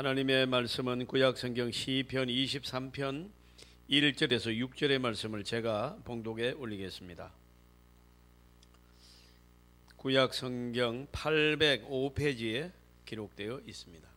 하나님의 말씀은 구약성경 시편 23편 1절에서 6절의 말씀을 제가 봉독에 올리겠습니다. 구약성경 805페이지에 기록되어 있습니다.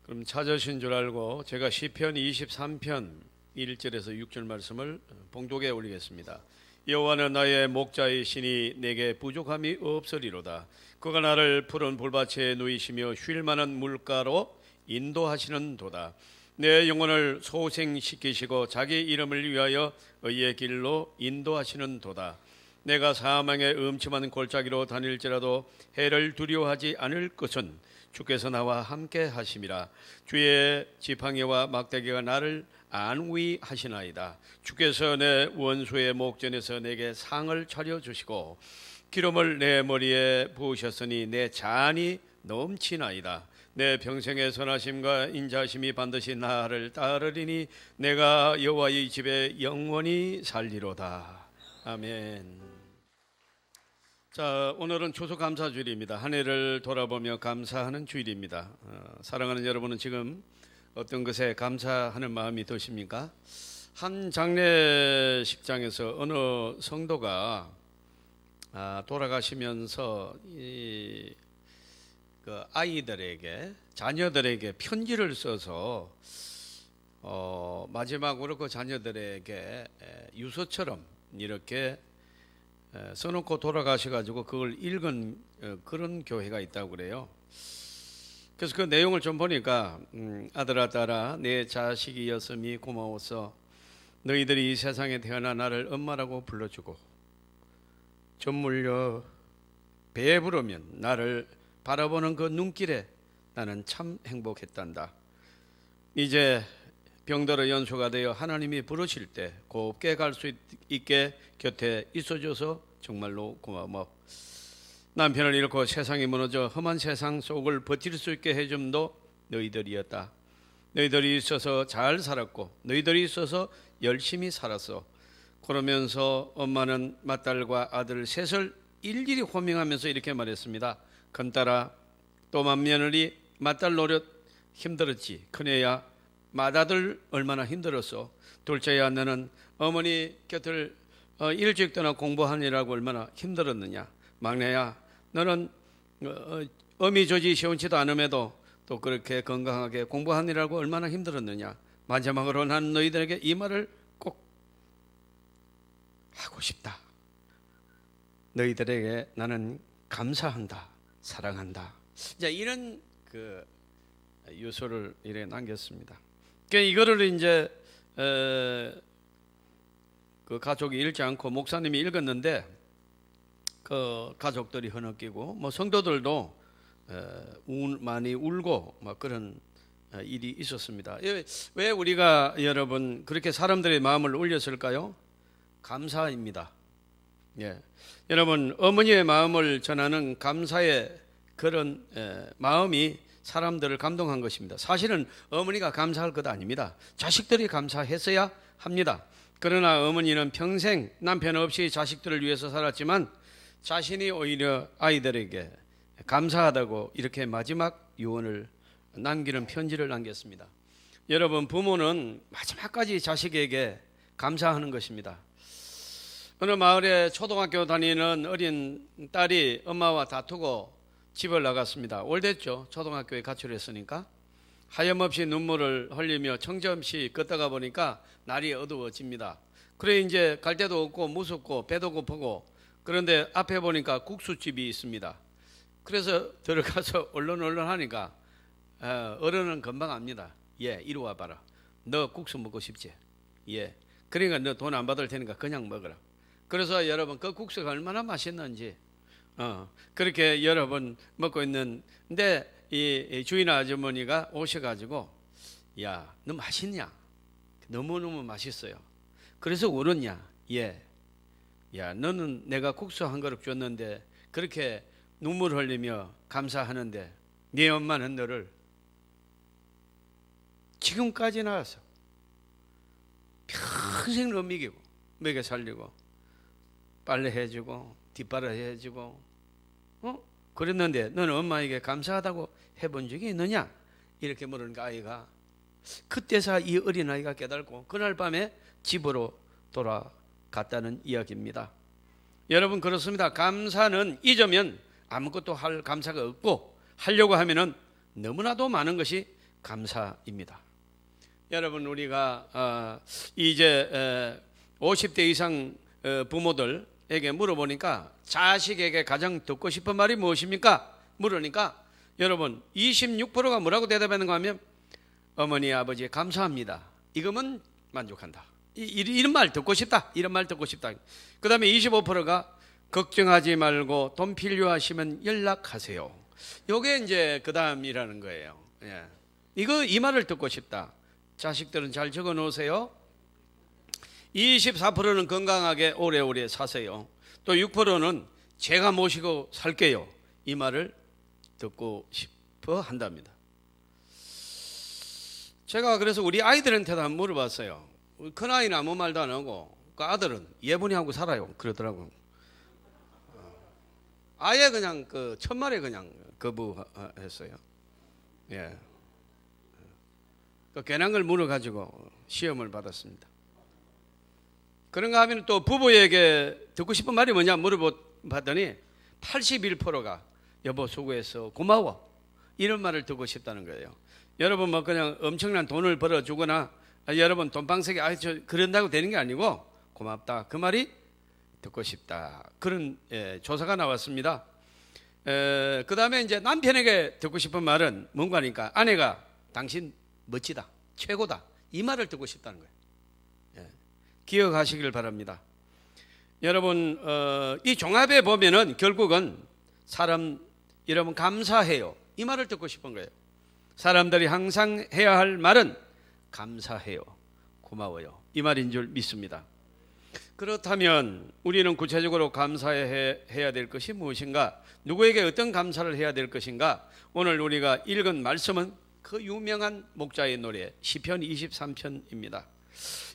그럼 찾으신 줄 알고 제가 시편 23편 1절에서 6절 말씀을 봉독에 올리겠습니다. 여호와는 나의 목자이시니 내게 부족함이 없으리로다. 그가 나를 푸른 불밭에 누이시며 쉴 만한 물가로 인도하시는 도다. 내 영혼을 소생시키시고 자기 이름을 위하여 의의 길로 인도하시는 도다. 내가 사망의 음침한 골짜기로 다닐지라도 해를 두려워하지 않을 것은 주께서 나와 함께 하심이라. 주의 지팡이와 막대기가 나를 안위하시나이다. 주께서 내 원수의 목전에서 내게 상을 차려주시고 기름을 내 머리에 부으셨으니 내 잔이 넘치나이다. 내 평생의 선하심과 인자심이 반드시 나를 따르리니 내가 여호와의 집에 영원히 살리로다. 아멘. 자, 오늘은 추수감사주일입니다. 한 해를 돌아보며 감사하는 주일입니다. 사랑하는 여러분은 지금 어떤 것에 감사하는 마음이 드십니까? 한 장례식장에서 어느 성도가 돌아가시면서 그 아이들에게, 자녀들에게 편지를 써서 마지막으로 그 자녀들에게 유서처럼 이렇게 써놓고 돌아가셔가지고 그걸 읽은 그런 교회가 있다고 그래요. 그래서 그 내용을 좀 보니까 아들아 딸아 내 자식이었음이 고마워서 너희들이 이 세상에 태어나 나를 엄마라고 불러주고 젖 물려 배에 부르면 나를 바라보는 그 눈길에 나는 참 행복했단다. 이제 병들어 연소가 되어 하나님이 부르실 때 곱게 갈 수 있게 곁에 있어줘서 정말로 고마워. 남편을 잃고 세상이 무너져 험한 세상 속을 버틸 수 있게 해줌도 너희들이었다. 너희들이 있어서 잘 살았고 너희들이 있어서 열심히 살았어. 그러면서 엄마는 맏딸과 아들 셋을 일일이 호명하면서 이렇게 말했습니다. 큰딸아 또 맏며느리 맏딸 노릇 힘들었지. 큰애야 맏아들 얼마나 힘들었어. 둘째야 너는 어머니 곁을 일찍 떠나 공부하느라고 얼마나 힘들었느냐. 막내야 너는 어미조지 시원치도 않음에도 또 그렇게 건강하게 공부하느라고 얼마나 힘들었느냐. 마지막으로 난 너희들에게 이 말을 꼭 하고 싶다. 너희들에게 나는 감사한다. 사랑한다. 자, 이런 그 유서를 이렇게 남겼습니다. 그러니까 이거를 이제 그 가족이 읽지 않고 목사님이 읽었는데 그 가족들이 흐느끼고 뭐 성도들도 많이 울고 막 그런 일이 있었습니다. 왜 우리가 여러분 그렇게 사람들의 마음을 울렸을까요? 감사입니다. 예. 여러분 어머니의 마음을 전하는 감사의 그런 마음이 사람들을 감동한 것입니다. 사실은 어머니가 감사할 것 아닙니다. 자식들이 감사했어야 합니다. 그러나 어머니는 평생 남편 없이 자식들을 위해서 살았지만 자신이 오히려 아이들에게 감사하다고 이렇게 마지막 유언을 남기는 편지를 남겼습니다. 여러분 부모는 마지막까지 자식에게 감사하는 것입니다. 어느 마을에 초등학교 다니는 어린 딸이 엄마와 다투고 집을 나갔습니다. 오래됐죠. 초등학교에 가출했으니까. 하염없이 눈물을 흘리며 청정없이 걷다가 보니까 날이 어두워집니다. 그래 이제 갈 데도 없고 무섭고 배도 고프고 그런데 앞에 보니까 국수집이 있습니다. 그래서 들어가서 얼른 하니까 어른은 금방 압니다. 예, 이리 와봐라. 너 국수 먹고 싶지? 예. 그러니까 너 돈 안 받을 테니까 그냥 먹어라. 그래서 여러분 그 국수가 얼마나 맛있는지 그렇게 여러 번 먹고 있는데 이 주인 아주머니가 오셔가지고 야, 너 맛있냐? 너무너무 맛있어요. 그래서 울었냐? 예. 야, 너는 내가 국수 한 그릇 줬는데 그렇게 눈물 흘리며 감사하는데 네 엄마는 너를 지금까지 나와서 평생 너 먹여 살리고 빨래 해주고 뒷바라 해주고 그랬는데 너는 엄마에게 감사하다고 해본 적이 있느냐? 이렇게 물으니까 아이가 그때서 이 어린아이가 깨달고 그날 밤에 집으로 돌아갔다는 이야기입니다. 여러분 그렇습니다. 감사는 잊으면 아무것도 할 감사가 없고 하려고 하면은 너무나도 많은 것이 감사입니다. 여러분 우리가 이제 50대 이상 부모들에게 물어보니까 자식에게 가장 듣고 싶은 말이 무엇입니까? 물으니까 여러분 26%가 뭐라고 대답하는가 하면 어머니 아버지 감사합니다. 이거면 만족한다. 이런 말 듣고 싶다. 이런 말 듣고 싶다. 그 다음에 25%가 걱정하지 말고 돈 필요하시면 연락하세요. 요게 이제 그 다음이라는 거예요. 예. 이 말을 듣고 싶다. 자식들은 잘 적어 놓으세요. 24%는 건강하게 오래오래 사세요. 또 6%는 제가 모시고 살게요. 이 말을 듣고 싶어 한답니다. 제가 그래서 우리 아이들한테도 한번 물어봤어요. 큰아이는 아무 말도 안 하고 그 아들은 예분이 하고 살아요. 그러더라고요. 아예 그냥 그 첫말에 그냥 거부했어요. 예. 그 괜한 걸 물어가지고 시험을 받았습니다. 그런가 하면 또 부부에게 듣고 싶은 말이 뭐냐 물어봤더니 81%가 여보 수고했어 고마워 이런 말을 듣고 싶다는 거예요. 여러분 뭐 그냥 엄청난 돈을 벌어주거나 여러분 돈방석에 저 그런다고 되는 게 아니고 고맙다 그 말이 듣고 싶다 그런 조사가 나왔습니다. 그 다음에 이제 남편에게 듣고 싶은 말은 뭔가 하니까 아내가 당신 멋지다 최고다 이 말을 듣고 싶다는 거예요. 기억하시길 바랍니다. 여러분 이 종합에 보면은 결국은 여러분 감사해요 이 말을 듣고 싶은 거예요. 사람들이 항상 해야 할 말은 감사해요 고마워요 이 말인 줄 믿습니다. 그렇다면 우리는 구체적으로 감사해야 될 것이 무엇인가, 누구에게 어떤 감사를 해야 될 것인가. 오늘 우리가 읽은 말씀은 그 유명한 목자의 노래 시편 23편입니다.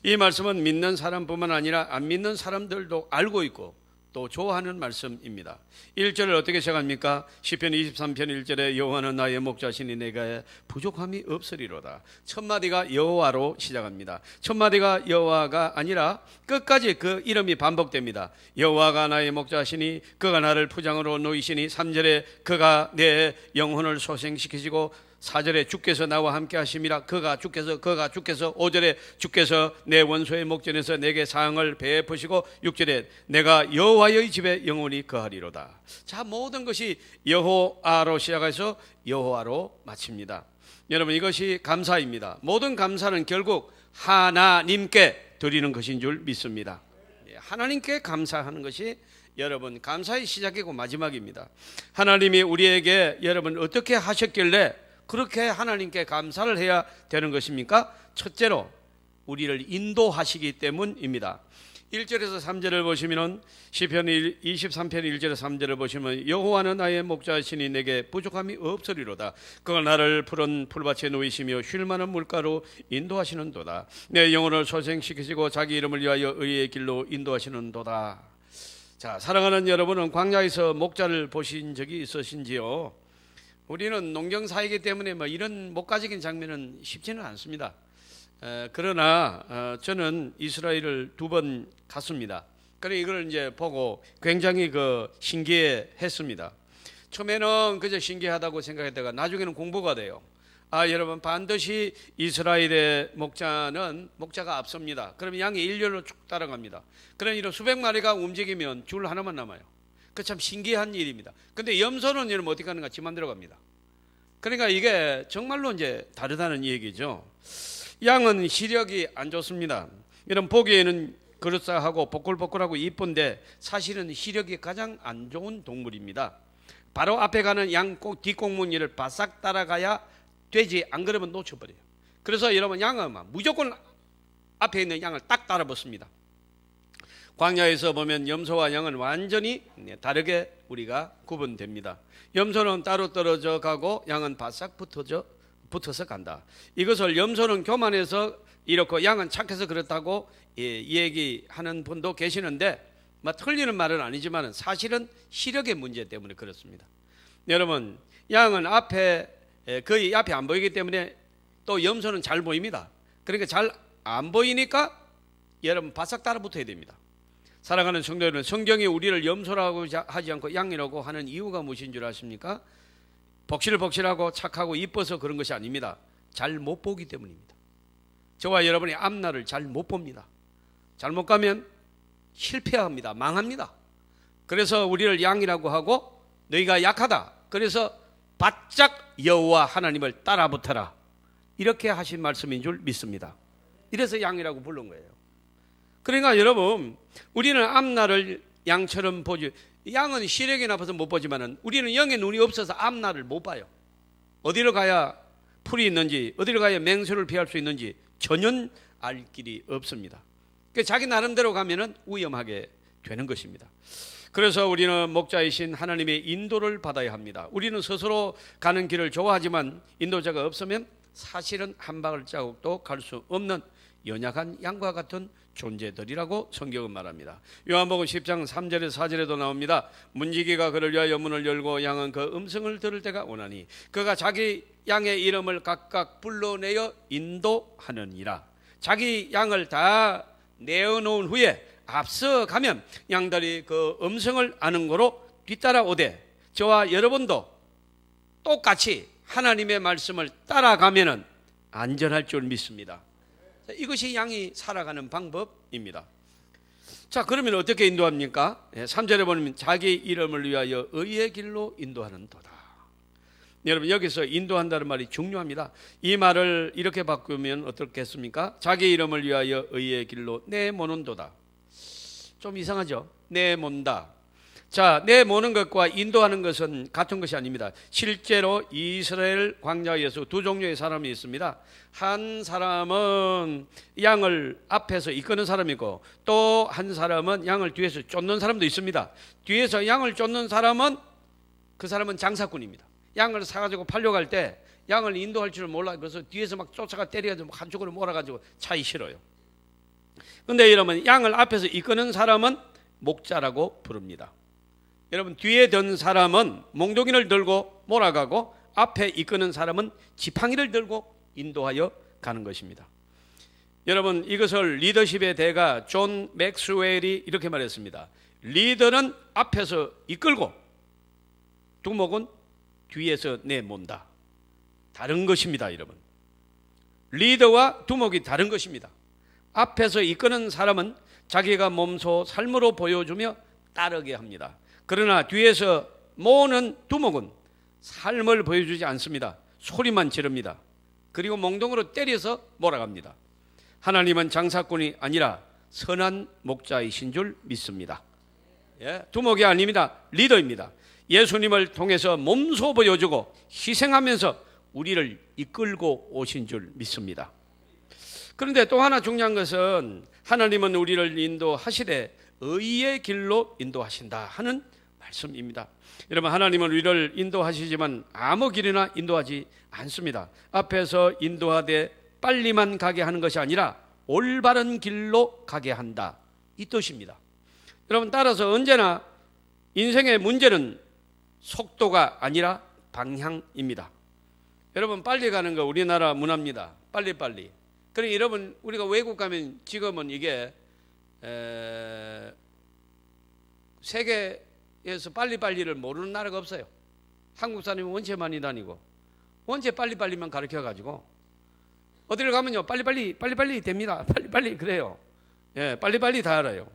이 말씀은 믿는 사람뿐만 아니라 안 믿는 사람들도 알고 있고 또 좋아하는 말씀입니다. 1절을 어떻게 시작합니까? 시편 23편 1절에 여호와는 나의 목자시니 내가 부족함이 없으리로다. 첫 마디가 여호와로 시작합니다. 첫 마디가 여호와가 아니라 끝까지 그 이름이 반복됩니다. 여호와가 나의 목자시니 그가 나를 푸장으로 놓이시니 3절에 그가 내 영혼을 소생시키시고 4절에 주께서 나와 함께 하심이라 그가 주께서 5절에 주께서 내 원수의 목전에서 내게 사항을 베푸시고 6절에 내가 여호와의 집에 영원히 거하리로다. 자, 모든 것이 여호와로 시작해서 여호와로 마칩니다. 여러분 이것이 감사입니다. 모든 감사는 결국 하나님께 드리는 것인 줄 믿습니다. 하나님께 감사하는 것이 여러분 감사의 시작이고 마지막입니다. 하나님이 우리에게 여러분 어떻게 하셨길래 그렇게 하나님께 감사를 해야 되는 것입니까? 첫째로 우리를 인도하시기 때문입니다. 1절에서 3절을 보시면 시편 23편 1절에서 3절을 보시면 여호와는 나의 목자시니 내게 부족함이 없으리로다. 그가 나를 푸른 풀밭에 놓이시며 쉴 만한 물가로 인도하시는도다. 내 영혼을 소생시키시고 자기 이름을 위하여 의의 길로 인도하시는도다. 자, 사랑하는 여러분은 광야에서 목자를 보신 적이 있으신지요? 우리는 농경사이기 때문에 뭐 이런 목가적인 장면은 쉽지는 않습니다. 그러나 저는 이스라엘을 2번 갔습니다. 그래 이걸 이제 보고 굉장히 신기해했습니다. 처음에는 그저 신기하다고 생각했다가 나중에는 공부가 돼요. 여러분 반드시 이스라엘의 목자가 앞섭니다. 그러면 양이 일렬로 쭉 따라갑니다. 그런 이런 수백 마리가 움직이면 줄 하나만 남아요. 그 참 신기한 일입니다. 근데 염소는 여러분 어떻게 하는가? 지 맘대로 갑니다. 그러니까 이게 정말로 이제 다르다는 얘기죠. 양은 시력이 안 좋습니다. 이런 보기에는 그럴싸하고 보글보글하고 이쁜데 사실은 시력이 가장 안 좋은 동물입니다. 바로 앞에 가는 양 뒷꽁무니를 바싹 따라가야 되지, 안 그러면 놓쳐버려요. 그래서 여러분 양은 무조건 앞에 있는 양을 딱 따라붙습니다. 광야에서 보면 염소와 양은 완전히 다르게 우리가 구분됩니다. 염소는 따로 떨어져 가고 양은 바싹 붙어서 간다. 이것을 염소는 교만해서 이렇고 양은 착해서 그렇다고 얘기하는 분도 계시는데 틀리는 말은 아니지만 사실은 시력의 문제 때문에 그렇습니다. 여러분, 양은 거의 앞에 안 보이기 때문에 또 염소는 잘 보입니다. 그러니까 잘 안 보이니까 여러분 바싹 따라붙어야 됩니다. 사랑하는 성도 여러분, 성경이 우리를 염소라고 하지 않고 양이라고 하는 이유가 무엇인 줄 아십니까? 복실복실하고 착하고 이뻐서 그런 것이 아닙니다. 잘 못 보기 때문입니다. 저와 여러분이 앞날을 잘 못 봅니다. 잘못 가면 실패합니다. 망합니다. 그래서 우리를 양이라고 하고 너희가 약하다. 그래서 바짝 여호와 하나님을 따라붙어라. 이렇게 하신 말씀인 줄 믿습니다. 이래서 양이라고 부른 거예요. 그러니까 여러분, 우리는 앞날을 양처럼 보지, 양은 시력이 나빠서 못 보지만은 우리는 영의 눈이 없어서 앞날을 못 봐요. 어디로 가야 풀이 있는지, 어디로 가야 맹수를 피할 수 있는지 전혀 알 길이 없습니다. 그러니까 자기 나름대로 가면은 위험하게 되는 것입니다. 그래서 우리는 목자이신 하나님의 인도를 받아야 합니다. 우리는 스스로 가는 길을 좋아하지만 인도자가 없으면 사실은 한 발자국도 갈 수 없는 연약한 양과 같은 존재들이라고 성경은 말합니다. 요한복음 10장 3절에 4절에도 나옵니다. 문지기가 그를 위하여 문을 열고 양은 그 음성을 들을 때가 오나니 그가 자기 양의 이름을 각각 불러내어 인도하느니라. 자기 양을 다 내어놓은 후에 앞서가면 양들이 그 음성을 아는 거로 뒤따라오되, 저와 여러분도 똑같이 하나님의 말씀을 따라가면은 안전할 줄 믿습니다. 이것이 양이 살아가는 방법입니다. 자, 그러면 어떻게 인도합니까? 3절에 보면 자기 이름을 위하여 의의 길로 인도하는 도다. 여러분, 여기서 인도한다는 말이 중요합니다. 이 말을 이렇게 바꾸면 어떻겠습니까? 자기 이름을 위하여 의의 길로 내모는 도다. 좀 이상하죠? 내몬다. 자, 내모는 것과 인도하는 것은 같은 것이 아닙니다. 실제로 이스라엘 광야에서 두 종류의 사람이 있습니다. 한 사람은 양을 앞에서 이끄는 사람이고 또 한 사람은 양을 뒤에서 쫓는 사람도 있습니다. 뒤에서 양을 쫓는 사람은 그 사람은 장사꾼입니다. 양을 사가지고 팔려갈 때 양을 인도할 줄 몰라. 그래서 뒤에서 막 쫓아가 때려가지고 한쪽으로 몰아가지고 차기 싫어요. 근데 여러분, 양을 앞에서 이끄는 사람은 목자라고 부릅니다. 여러분, 뒤에 든 사람은 몽둥이를 들고 몰아가고 앞에 이끄는 사람은 지팡이를 들고 인도하여 가는 것입니다. 여러분, 이것을 리더십의 대가 존 맥스웰이 이렇게 말했습니다. 리더는 앞에서 이끌고 두목은 뒤에서 내몬다. 다른 것입니다, 여러분. 리더와 두목이 다른 것입니다. 앞에서 이끄는 사람은 자기가 몸소 삶으로 보여주며 따르게 합니다. 그러나 뒤에서 모으는 두목은 삶을 보여주지 않습니다. 소리만 지릅니다. 그리고 몽둥이로 때려서 몰아갑니다. 하나님은 장사꾼이 아니라 선한 목자이신 줄 믿습니다. 두목이 아닙니다. 리더입니다. 예수님을 통해서 몸소 보여주고 희생하면서 우리를 이끌고 오신 줄 믿습니다. 그런데 또 하나 중요한 것은 하나님은 우리를 인도하시되 의의 길로 인도하신다 하는 말씀입니다. 여러분, 하나님은 우리를 인도하시지만 아무 길이나 인도하지 않습니다. 앞에서 인도하되 빨리만 가게 하는 것이 아니라 올바른 길로 가게 한다, 이 뜻입니다. 여러분, 따라서 언제나 인생의 문제는 속도가 아니라 방향입니다. 여러분, 빨리 가는 거 우리나라 문화입니다. 빨리빨리. 그러니 여러분, 우리가 외국 가면 지금은 이게 세계에서 빨리빨리를 모르는 나라가 없어요. 한국 사람이 원체 많이 다니고 원체 빨리빨리만 가르쳐가지고 어디를 가면요 빨리빨리 됩니다. 빨리빨리 그래요. 빨리빨리 다 알아요.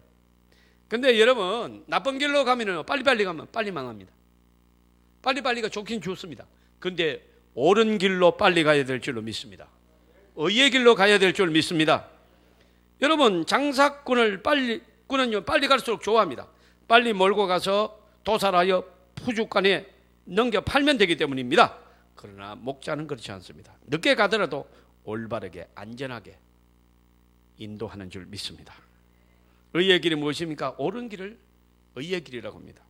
근데 여러분, 나쁜 길로 가면은 빨리빨리 가면 빨리 망합니다. 빨리빨리가 좋긴 좋습니다. 근데 옳은 길로 빨리 가야 될 줄로 믿습니다. 의의 길로 가야 될 줄 믿습니다. 여러분, 장사꾼은요 빨리 갈수록 좋아합니다. 빨리 몰고 가서 도살하여 푸주간에 넘겨 팔면 되기 때문입니다. 그러나 목자는 그렇지 않습니다. 늦게 가더라도 올바르게 안전하게 인도하는 줄 믿습니다. 의의 길이 무엇입니까? 옳은 길을 의의 길이라고 합니다.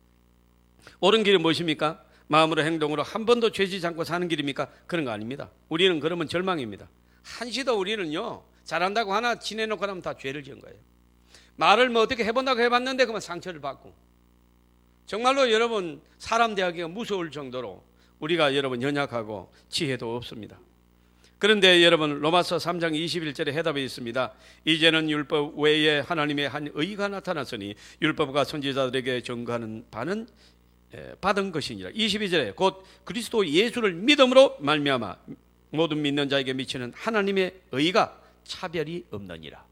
옳은 길이 무엇입니까? 마음으로 행동으로 한 번도 죄지지 않고 사는 길입니까? 그런 거 아닙니다. 우리는 그러면 절망입니다. 한시도 우리는요, 잘한다고 하나 지내놓고 나면 다 죄를 지은 거예요. 말을 뭐 어떻게 해본다고 해봤는데 그만 상처를 받고, 정말로 여러분 사람 대하기가 무서울 정도로 우리가 여러분 연약하고 지혜도 없습니다. 그런데 여러분 로마서 3장 21절에 해답이 있습니다. 이제는 율법 외에 하나님의 한 의가 나타났으니 율법과 선지자들에게 전가하는 바는 받은 것이니라. 22절에 곧 그리스도 예수를 믿음으로 말미암아 모든 믿는 자에게 미치는 하나님의 의가 차별이 없느니라.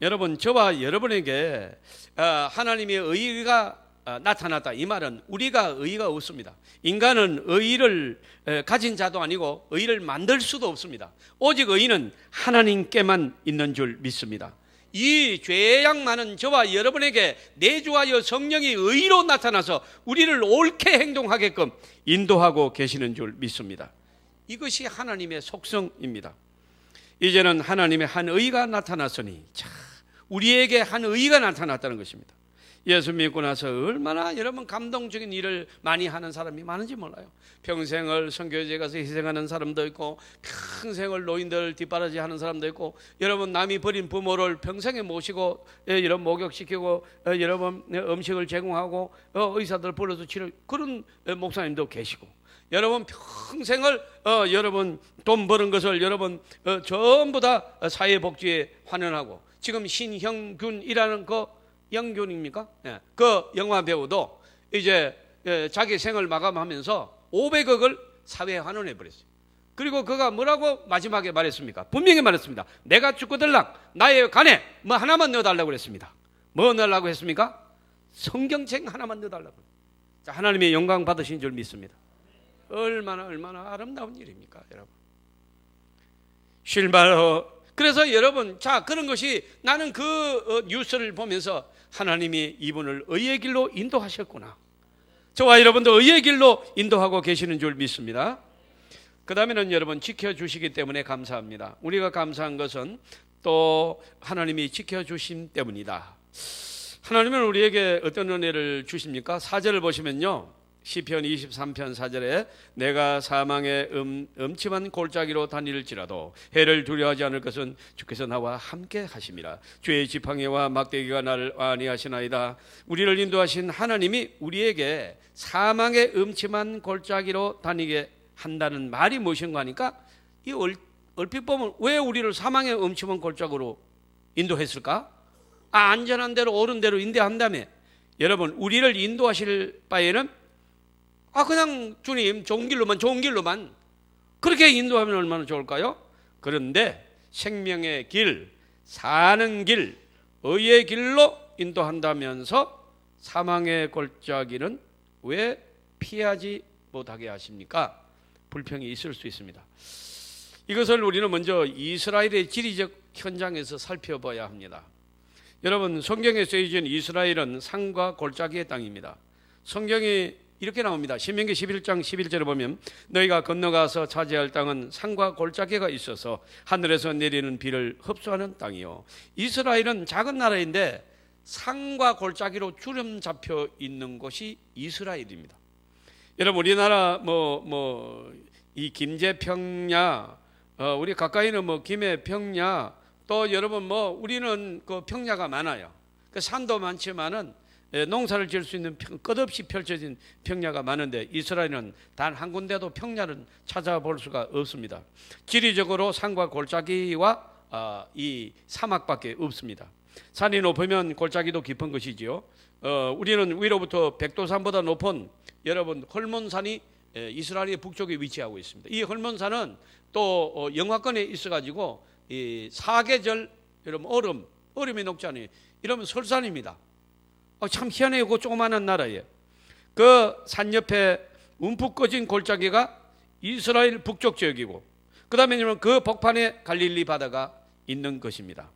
여러분 저와 여러분에게 하나님의 의가 나타났다, 이 말은 우리가 의가 없습니다. 인간은 의를 가진 자도 아니고 의를 만들 수도 없습니다. 오직 의는 하나님께만 있는 줄 믿습니다. 이 죄악 많은 저와 여러분에게 내주하여 성령이 의로 나타나서 우리를 옳게 행동하게끔 인도하고 계시는 줄 믿습니다. 이것이 하나님의 속성입니다. 이제는 하나님의 한 의가 나타났으니, 자, 우리에게 한 의가 나타났다는 것입니다. 예수 믿고 나서 얼마나 여러분 감동적인 일을 많이 하는 사람이 많은지 몰라요. 평생을 선교지에 가서 희생하는 사람도 있고, 평생을 노인들 뒷바라지 하는 사람도 있고, 여러분 남이 버린 부모를 평생에 모시고 이런 목욕시키고, 여러분 음식을 제공하고, 의사들 불러서 치료, 그런 목사님도 계시고, 여러분 평생을 여러분 돈 버는 것을 여러분 전부 다 사회복지에 환원하고, 지금 신형균이라는 영균입니까? 예. 그 영화 배우도 이제 자기 생을 마감하면서 500억을 사회에 환원해 버렸어요. 그리고 그가 뭐라고 마지막에 말했습니까? 분명히 말했습니다. 내가 죽고들랑 나의 간에 뭐 하나만 넣어달라고 그랬습니다. 뭐 넣으려고 했습니까? 성경책 하나만 넣어달라고. 자, 하나님의 영광 받으신 줄 믿습니다. 얼마나 아름다운 일입니까, 여러분? 실바로. 그래서 여러분, 자, 그런 것이 나는 그 뉴스를 보면서 하나님이 이분을 의의 길로 인도하셨구나, 저와 여러분도 의의 길로 인도하고 계시는 줄 믿습니다. 그 다음에는 여러분 지켜주시기 때문에 감사합니다. 우리가 감사한 것은 또 하나님이 지켜주심 때문이다. 하나님은 우리에게 어떤 은혜를 주십니까? 4절을 보시면요, 시편 23편 4절에 내가 사망의 음침한 골짜기로 다닐지라도 해를 두려워하지 않을 것은 주께서 나와 함께 하심이라. 주의 지팡이와 막대기가 나를 안위하시나이다. 우리를 인도하신 하나님이 우리에게 사망의 음침한 골짜기로 다니게 한다는 말이 무엇인가 하니까, 이 얼핏 보면 왜 우리를 사망의 음침한 골짜기로 인도했을까? 안전한 대로 옳은 대로 인도한다며. 여러분, 우리를 인도하실 바에는 그냥 주님 좋은 길로만 그렇게 인도하면 얼마나 좋을까요? 그런데 생명의 길, 사는 길, 의의 길로 인도한다면서 사망의 골짜기는 왜 피하지 못하게 하십니까? 불평이 있을 수 있습니다. 이것을 우리는 먼저 이스라엘의 지리적 현장에서 살펴봐야 합니다. 여러분, 성경에 쓰여진 이스라엘은 산과 골짜기의 땅입니다. 성경이 이렇게 나옵니다. 신명기 11장 11절에 보면 너희가 건너가서 차지할 땅은 산과 골짜기가 있어서 하늘에서 내리는 비를 흡수하는 땅이요. 이스라엘은 작은 나라인데 산과 골짜기로 주름 잡혀 있는 곳이 이스라엘입니다. 여러분, 우리나라 이 김제평야, 우리 가까이는 김해평야, 또 여러분 우리는 그 평야가 많아요. 그 산도 많지만은 농사를 지을 수 있는 끝없이 펼쳐진 평야가 많은데, 이스라엘은 단 한 군데도 평야를 찾아볼 수가 없습니다. 지리적으로 산과 골짜기와 이 사막밖에 없습니다. 산이 높으면 골짜기도 깊은 것이지요. 우리는 위로부터 백도산보다 높은 여러분 헐몬산이 이스라엘의 북쪽에 위치하고 있습니다. 이 헐몬산은 또 영하권에 있어가지고 이 사계절 여러분 얼음이 녹지 않아요. 이러면 설산입니다. 참 희한해요. 그 조그마한 나라에 그 산 옆에 움푹 꺼진 골짜기가 이스라엘 북쪽 지역이고, 그 다음에 그 복판에 갈릴리 바다가 있는 것입니다.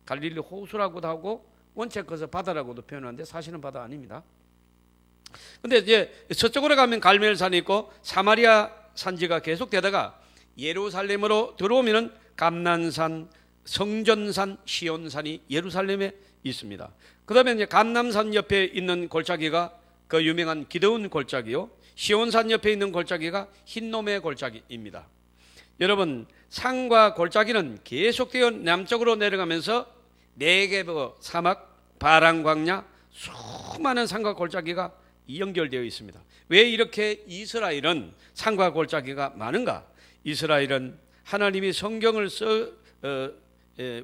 갈릴리 호수라고도 하고 원체 그것을 바다라고도 표현하는데 사실은 바다 아닙니다. 근데 이제 서쪽으로 가면 갈멜산이 있고 사마리아 산지가 계속되다가 예루살렘으로 들어오면은 감난산, 성전산, 시온산이 예루살렘에 있습니다. 그 다음에 이제 감남산 옆에 있는 골짜기가 그 유명한 기드온 골짜기요, 시온산 옆에 있는 골짜기가 흰놈의 골짜기입니다. 여러분, 산과 골짜기는 계속되어 남쪽으로 내려가면서 네게브 사막, 바란 광야, 수많은 산과 골짜기가 연결되어 있습니다. 왜 이렇게 이스라엘은 산과 골짜기가 많은가? 이스라엘은 하나님이 성경을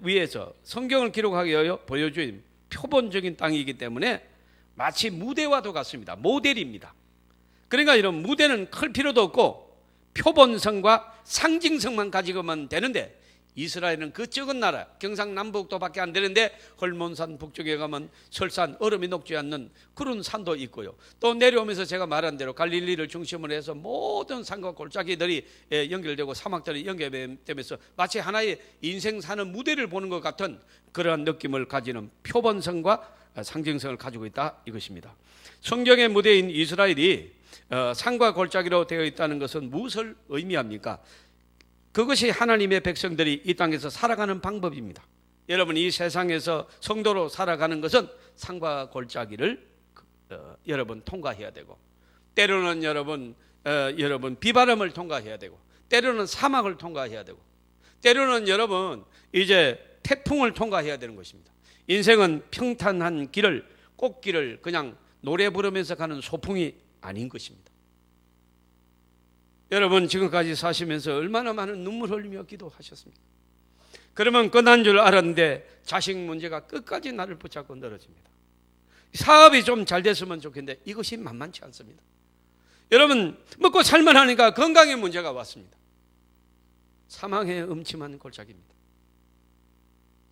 위해서 성경을 기록하기 위하여 보여주인 표본적인 땅이기 때문에 마치 무대와도 같습니다. 모델입니다. 그러니까 이런 무대는 클 필요도 없고 표본성과 상징성만 가지고만 되는데, 이스라엘은 그 적은 나라 경상남북도밖에 안 되는데 헐몬산 북쪽에 가면 설산, 얼음이 녹지 않는 그런 산도 있고요. 또 내려오면서 제가 말한 대로 갈릴리를 중심으로 해서 모든 산과 골짜기들이 연결되고 사막들이 연결되면서 마치 하나의 인생 사는 무대를 보는 것 같은 그러한 느낌을 가지는 표본성과 상징성을 가지고 있다 이것입니다. 성경의 무대인 이스라엘이 산과 골짜기로 되어 있다는 것은 무엇을 의미합니까? 그것이 하나님의 백성들이 이 땅에서 살아가는 방법입니다. 여러분, 이 세상에서 성도로 살아가는 것은 산과 골짜기를 여러분 통과해야 되고, 때로는 여러분 비바람을 통과해야 되고, 때로는 사막을 통과해야 되고, 때로는 여러분 이제 태풍을 통과해야 되는 것입니다. 인생은 평탄한 길을, 꽃길을 그냥 노래 부르면서 가는 소풍이 아닌 것입니다. 여러분, 지금까지 사시면서 얼마나 많은 눈물 흘리며 기도하셨습니까? 그러면 끝난 줄 알았는데 자식 문제가 끝까지 나를 붙잡고 늘어집니다. 사업이 좀 잘 됐으면 좋겠는데 이것이 만만치 않습니다. 여러분, 먹고 살만 하니까 건강에 문제가 왔습니다. 사망의 음침한 골짜기입니다.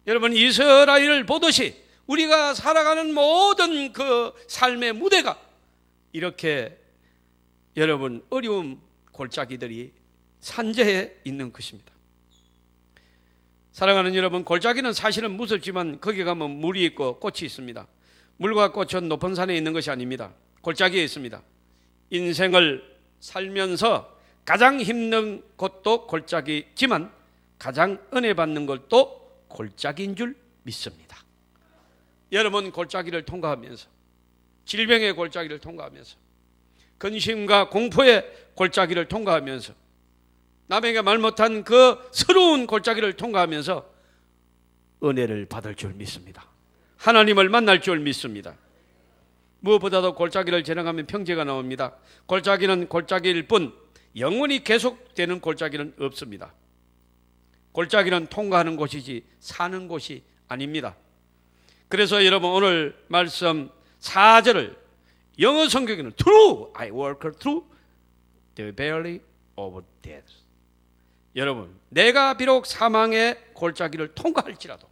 여러분, 이스라엘을 보듯이 우리가 살아가는 모든 그 삶의 무대가 이렇게 여러분 어려움 골짜기들이 산재해 있는 것입니다. 사랑하는 여러분, 골짜기는 사실은 무섭지만 거기 가면 물이 있고 꽃이 있습니다. 물과 꽃은 높은 산에 있는 것이 아닙니다. 골짜기에 있습니다. 인생을 살면서 가장 힘든 곳도 골짜기지만 가장 은혜 받는 것도 골짜기인 줄 믿습니다. 여러분, 골짜기를 통과하면서, 질병의 골짜기를 통과하면서, 근심과 공포의 골짜기를 통과하면서, 남에게 말 못한 그 서러운 골짜기를 통과하면서 은혜를 받을 줄 믿습니다. 하나님을 만날 줄 믿습니다. 무엇보다도 골짜기를 지나가면 평지가 나옵니다. 골짜기는 골짜기일 뿐 영원히 계속되는 골짜기는 없습니다. 골짜기는 통과하는 곳이지 사는 곳이 아닙니다. 그래서 여러분, 오늘 말씀 4절을 영어 성경에는 True, I walk through the valley of death. 여러분, 내가 비록 사망의 골짜기를 통과할지라도,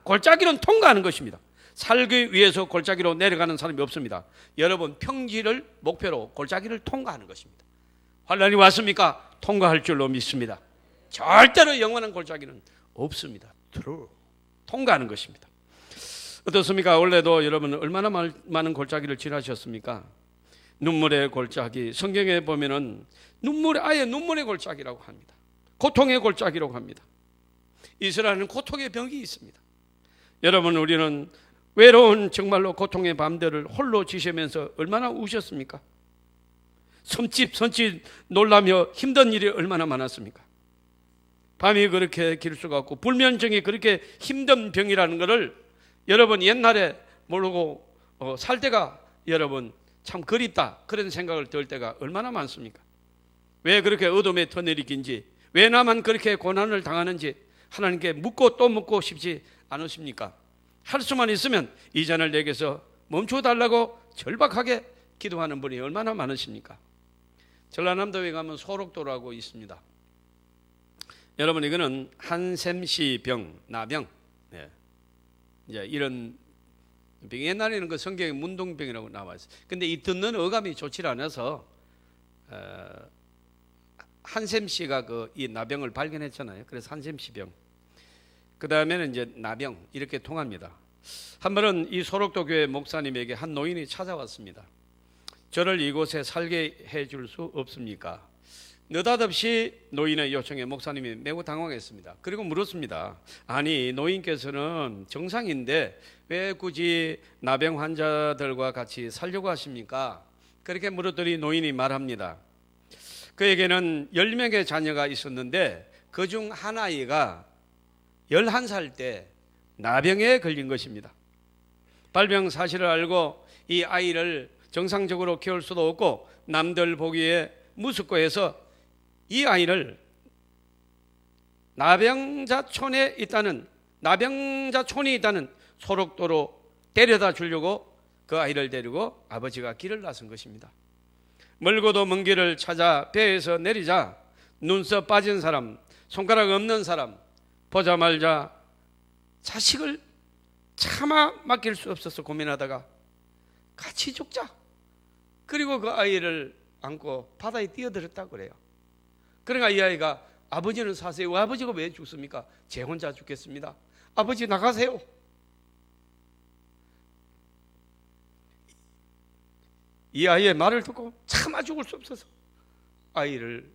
골짜기는 통과하는 것입니다. 살기 위해서 골짜기로 내려가는 사람이 없습니다. 여러분, 평지를 목표로 골짜기를 통과하는 것입니다. 환난이 왔습니까? 통과할 줄로 믿습니다. 절대로 영원한 골짜기는 없습니다. True, 통과하는 것입니다. 어떻습니까? 원래도 여러분 얼마나 많은 골짜기를 지나셨습니까? 눈물의 골짜기, 성경에 보면은 아예 눈물의 골짜기라고 합니다. 고통의 골짜기라고 합니다. 이스라엘은 고통의 병이 있습니다. 여러분, 우리는 외로운 정말로 고통의 밤들을 홀로 지새면서 얼마나 우셨습니까? 섬찟 놀라며 힘든 일이 얼마나 많았습니까? 밤이 그렇게 길 수가 없고 불면증이 그렇게 힘든 병이라는 것을 여러분 옛날에 모르고 살 때가 여러분 참 그립다, 그런 생각을 들 때가 얼마나 많습니까? 왜 그렇게 어둠의 터널이 긴지, 왜 나만 그렇게 고난을 당하는지 하나님께 묻고 또 묻고 싶지 않으십니까? 할 수만 있으면 이전을 내게서 멈춰달라고 절박하게 기도하는 분이 얼마나 많으십니까? 전라남도에 가면 소록도라고 있습니다. 여러분, 이거는 한샘씨 병, 나병, 이제 이런 병, 옛날에는 그 성경에 문둥병이라고 나와 있어요. 근데 이 듣는 어감이 좋지 않아서 한샘씨가 이 나병을 발견했잖아요. 그래서 한샘씨 병. 그 다음에는 이제 나병, 이렇게 통합니다. 한 번은 이 소록도 교회 목사님에게 한 노인이 찾아왔습니다. 저를 이곳에 살게 해줄 수 없습니까? 느닷없이 노인의 요청에 목사님이 매우 당황했습니다. 그리고 물었습니다. 아니, 노인께서는 정상인데 왜 굳이 나병 환자들과 같이 살려고 하십니까? 그렇게 물었더니 노인이 말합니다. 그에게는 10명의 자녀가 있었는데 그중 한 아이가 11살 때 나병에 걸린 것입니다. 발병 사실을 알고 이 아이를 정상적으로 키울 수도 없고 남들 보기에 무섭고 해서 이 아이를 나병자촌이 있다는 소록도로 데려다 주려고 그 아이를 데리고 아버지가 길을 나선 것입니다. 멀고도 먼 길을 찾아 배에서 내리자 눈썹 빠진 사람, 손가락 없는 사람 보자마자 자식을 차마 맡길 수 없어서 고민하다가 같이 죽자. 그리고 그 아이를 안고 바다에 뛰어들었다고 그래요. 그러니까 이 아이가 아버지는 사세요. 아버지가 왜 죽습니까? 제 혼자 죽겠습니다. 아버지 나가세요. 이 아이의 말을 듣고 차마 죽을 수 없어서 아이를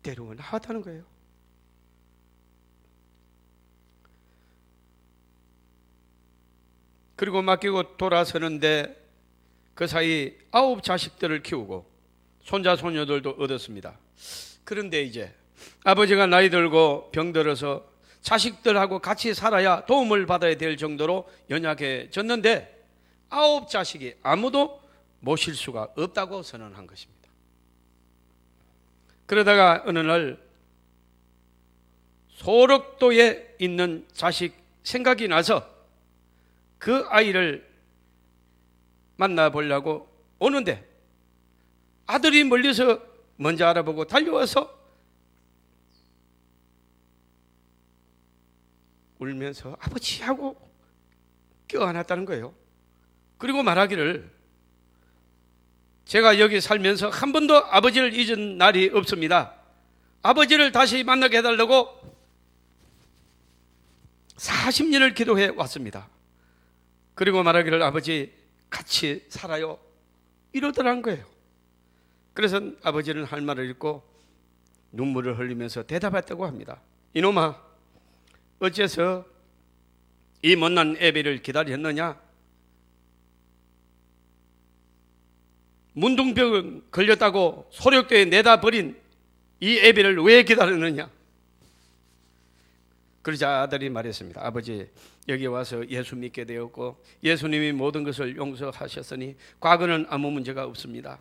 데리고 나왔다는 거예요. 그리고 맡기고 돌아서는데 그 사이 9 자식들을 키우고 손자 손녀들도 얻었습니다. 그런데 이제 아버지가 나이 들고 병들어서 자식들하고 같이 살아야 도움을 받아야 될 정도로 연약해졌는데 9 자식이 아무도 모실 수가 없다고 선언한 것입니다. 그러다가 어느 날 소록도에 있는 자식 생각이 나서 그 아이를 만나보려고 오는데 아들이 멀리서 먼저 알아보고 달려와서 울면서 아버지 하고 껴안았다는 거예요. 그리고 말하기를 제가 여기 살면서 한 번도 아버지를 잊은 날이 없습니다. 아버지를 다시 만나게 해달라고 40년을 기도해 왔습니다. 그리고 말하기를 아버지 같이 살아요 이러더란 거예요. 그래서 아버지는 할 말을 잃고 눈물을 흘리면서 대답했다고 합니다. 이놈아 어째서 이 못난 애비를 기다렸느냐? 문둥병 걸렸다고 소력도에 내다 버린 이 애비를 왜 기다렸느냐? 그러자 아들이 말했습니다. 아버지 여기 와서 예수 믿게 되었고 예수님이 모든 것을 용서하셨으니 과거는 아무 문제가 없습니다.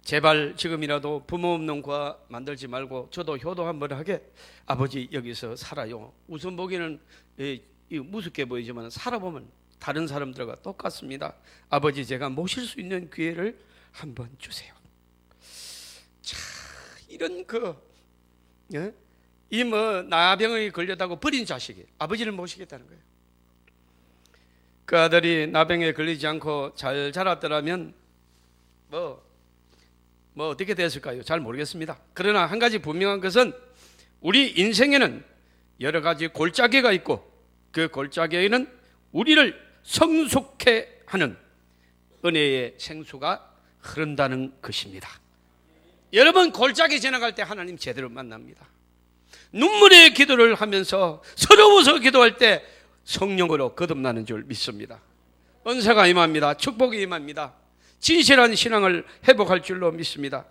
제발 지금이라도 부모 없는 과 만들지 말고 저도 효도 한번 하게 아버지 여기서 살아요. 우선 보기에는 무섭게 보이지만 살아보면 다른 사람들과 똑같습니다. 아버지 제가 모실 수 있는 기회를 한번 주세요. 자, 이런 이 나병에 걸렸다고 버린 자식이 아버지를 모시겠다는 거예요. 그 아들이 나병에 걸리지 않고 잘 자랐더라면 뭐 어떻게 됐을까요? 잘 모르겠습니다. 그러나 한 가지 분명한 것은 우리 인생에는 여러 가지 골짜기가 있고 그 골짜기에는 우리를 성숙해 하는 은혜의 생수가 흐른다는 것입니다. 여러분 골짜기 지나갈 때 하나님 제대로 만납니다. 눈물의 기도를 하면서 서러워서 기도할 때 성령으로 거듭나는 줄 믿습니다. 은사가 임합니다. 축복이 임합니다. 진실한 신앙을 회복할 줄로 믿습니다.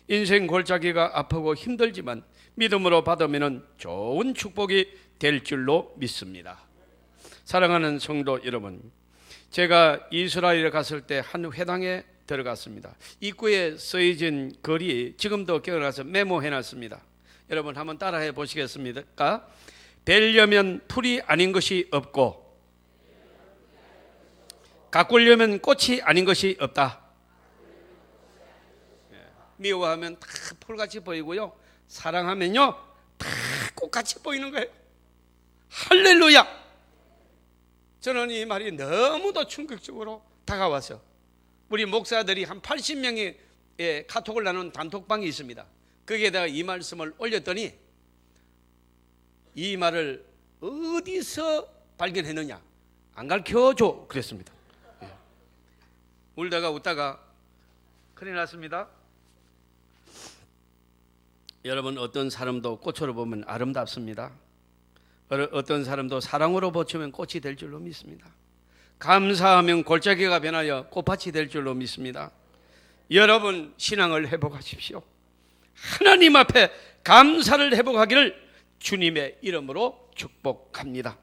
인생 골짜기가 아프고 힘들지만 믿음으로 받으면 좋은 축복이 될 줄로 믿습니다. 사랑하는 성도 여러분, 제가 이스라엘에 갔을 때 한 회당에 들어갔습니다. 입구에 쓰여진 글이 지금도 기억나서 메모해놨습니다. 여러분 한번 따라해 보시겠습니까? 벨려면 풀이 아닌 것이 없고 가꾸려면 꽃이 아닌 것이 없다. 미워하면 다 풀같이 보이고요, 사랑하면요 다 꽃같이 보이는 거예요. 할렐루야. 저는 이 말이 너무도 충격적으로 다가와서 우리 목사들이 한 80명의 카톡을 나눈 단톡방이 있습니다. 거기에다가 이 말씀을 올렸더니 이 말을 어디서 발견했느냐, 안 가르쳐줘 그랬습니다. 울다가 웃다가 큰일 났습니다. 여러분 어떤 사람도 꽃으로 보면 아름답습니다. 어떤 사람도 사랑으로 보치면 꽃이 될 줄로 믿습니다. 감사하면 골짜기가 변하여 꽃밭이 될 줄로 믿습니다. 여러분 신앙을 회복하십시오. 하나님 앞에 감사를 회복하기를 주님의 이름으로 축복합니다.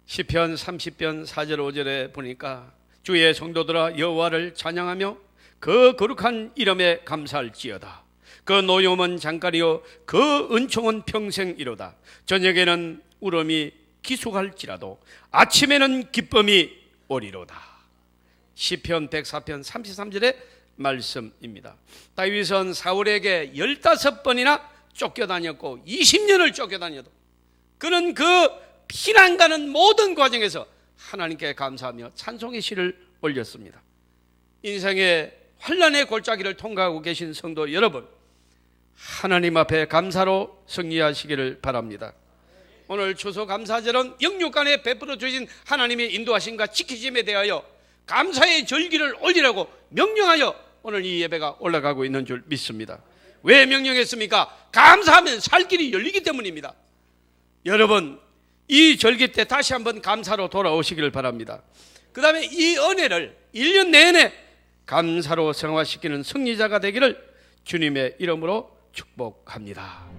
시편 30편 4절 5절에 보니까 주의 성도들아 여호와를 찬양하며 그 거룩한 이름에 감사할지어다. 그 노염은 잠깐이요 그 은총은 평생이로다. 저녁에는 울음이 기숙할지라도 아침에는 기쁨이 오리로다. 시편 104편 33절의 말씀입니다. 다윗은 사울에게 15번이나 쫓겨다녔고 20년을 쫓겨다녀도 그는 그 피난 가는 모든 과정에서 하나님께 감사하며 찬송의 시를 올렸습니다. 인생의 환난의 골짜기를 통과하고 계신 성도 여러분, 하나님 앞에 감사로 승리하시기를 바랍니다. 오늘 추수감사절은 영육간에 베풀어 주신 하나님의 인도하심과 지키심에 대하여 감사의 절기를 올리라고 명령하여 오늘 이 예배가 올라가고 있는 줄 믿습니다. 왜 명령했습니까? 감사하면 살 길이 열리기 때문입니다. 여러분, 이 절기 때 다시 한번 감사로 돌아오시기를 바랍니다. 그 다음에 이 은혜를 1년 내내 감사로 생활시키는 승리자가 되기를 주님의 이름으로 축복합니다.